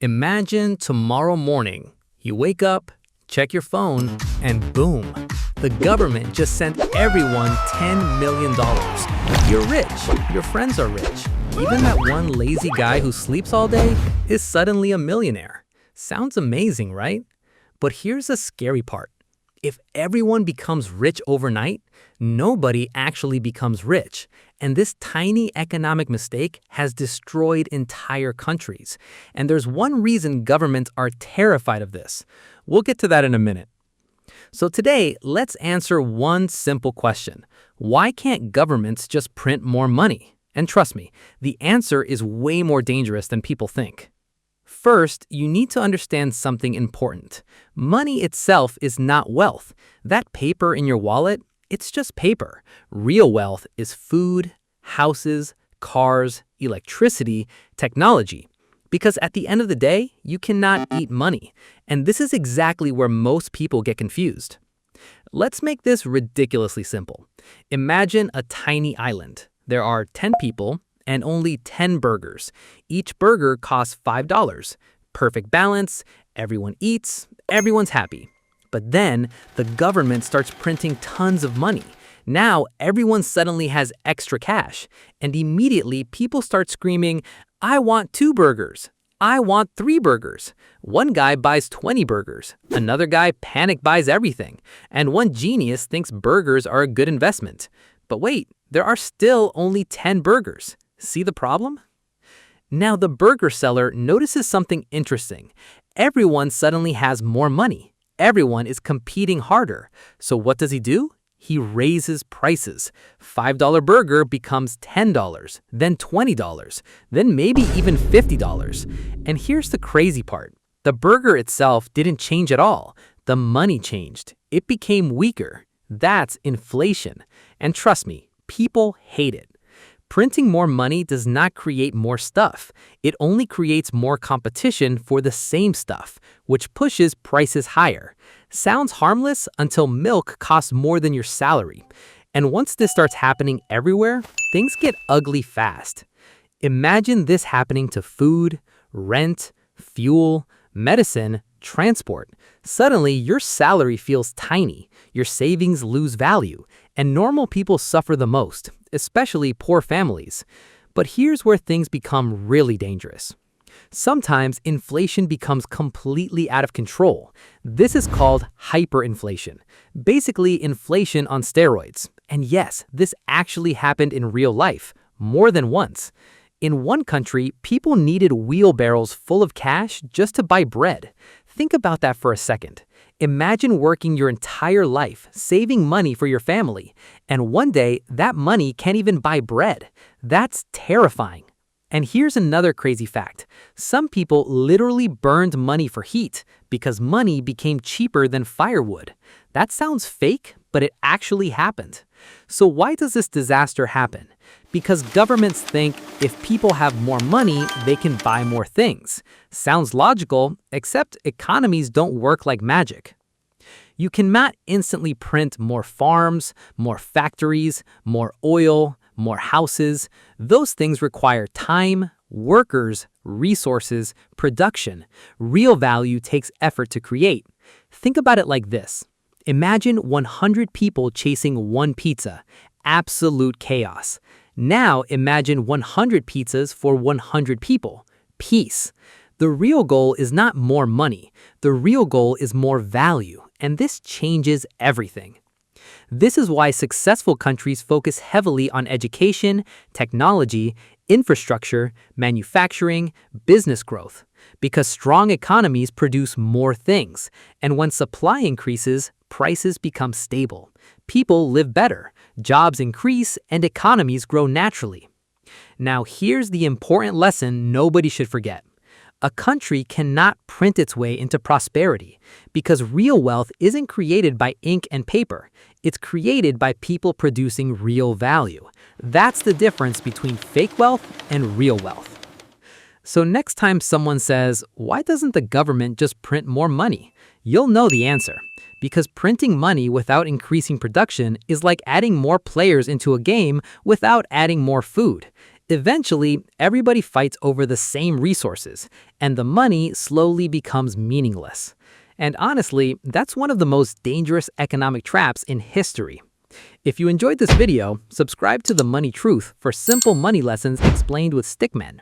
Imagine tomorrow morning, you wake up, check your phone, and boom, the government just sent everyone $10 million. You're rich, your friends are rich. Even that one lazy guy who sleeps all day is suddenly a millionaire. Sounds amazing, right? But here's the scary part. If everyone becomes rich overnight, nobody actually becomes rich. And this tiny economic mistake has destroyed entire countries. And there's one reason governments are terrified of this. We'll get to that in a minute. So today, let's answer one simple question. Why can't governments just print more money? And trust me, the answer is way more dangerous than people think. First, you need to understand something important. Money itself is not wealth. That paper in your wallet, it's just paper. Real wealth is food, houses, cars, electricity, technology. Because at the end of the day, you cannot eat money. And this is exactly where most people get confused. Let's make this ridiculously simple. Imagine a tiny island. There are 10 people and only 10 burgers. Each burger costs $5. Perfect balance, everyone eats, everyone's happy. But then the government starts printing tons of money. Now everyone suddenly has extra cash, and immediately people start screaming, "I want 2 burgers. I want 3 burgers." One guy buys 20 burgers, another guy panic buys everything, and one genius thinks burgers are a good investment. But wait, there are still only 10 burgers. See the problem? Now the burger seller notices something interesting. Everyone suddenly has more money. Everyone is competing harder. So what does he do? He raises prices. $5 burger becomes $10, then $20, then maybe even $50. And here's the crazy part. The burger itself didn't change at all. The money changed. It became weaker. That's inflation. And trust me, people hate it. Printing more money does not create more stuff. It only creates more competition for the same stuff, which pushes prices higher. Sounds harmless until milk costs more than your salary. And once this starts happening everywhere, things get ugly fast. Imagine this happening to food, rent, fuel, medicine, transport. Suddenly, your salary feels tiny, your savings lose value, and normal people suffer the most, especially poor families. But here's where things become really dangerous. Sometimes inflation becomes completely out of control. This is called hyperinflation, basically inflation on steroids. And yes, this actually happened in real life, more than once. In one country, people needed wheelbarrows full of cash just to buy bread. Think about that for a second. Imagine working your entire life, saving money for your family, and one day that money can't even buy bread. That's terrifying. And here's another crazy fact. Some people literally burned money for heat because money became cheaper than firewood. That sounds fake, but it actually happened. So why does this disaster happen? Because governments think if people have more money, they can buy more things. Sounds logical, except economies don't work like magic. You cannot instantly print more farms, more factories, more oil, more houses. Those things require time, workers, resources, production. Real value takes effort to create. Think about it like this. Imagine 100 people chasing one pizza. Absolute chaos. Now imagine 100 pizzas for 100 people. Peace. The real goal is not more money. The real goal is more value, and this changes everything. This is why successful countries focus heavily on education, technology, infrastructure, manufacturing, business growth. Because strong economies produce more things, and when supply increases, prices become stable. People live better, jobs increase, and economies grow naturally. Now here's the important lesson nobody should forget. A country cannot print its way into prosperity because real wealth isn't created by ink and paper. It's created by people producing real value. That's the difference between fake wealth and real wealth. So next time someone says, "Why doesn't the government just print more money?" You'll know the answer. Because printing money without increasing production is like adding more players into a game without adding more food. Eventually, everybody fights over the same resources, and the money slowly becomes meaningless. And honestly, that's one of the most dangerous economic traps in history. If you enjoyed this video, subscribe to The Money Truth for simple money lessons explained with stickmen.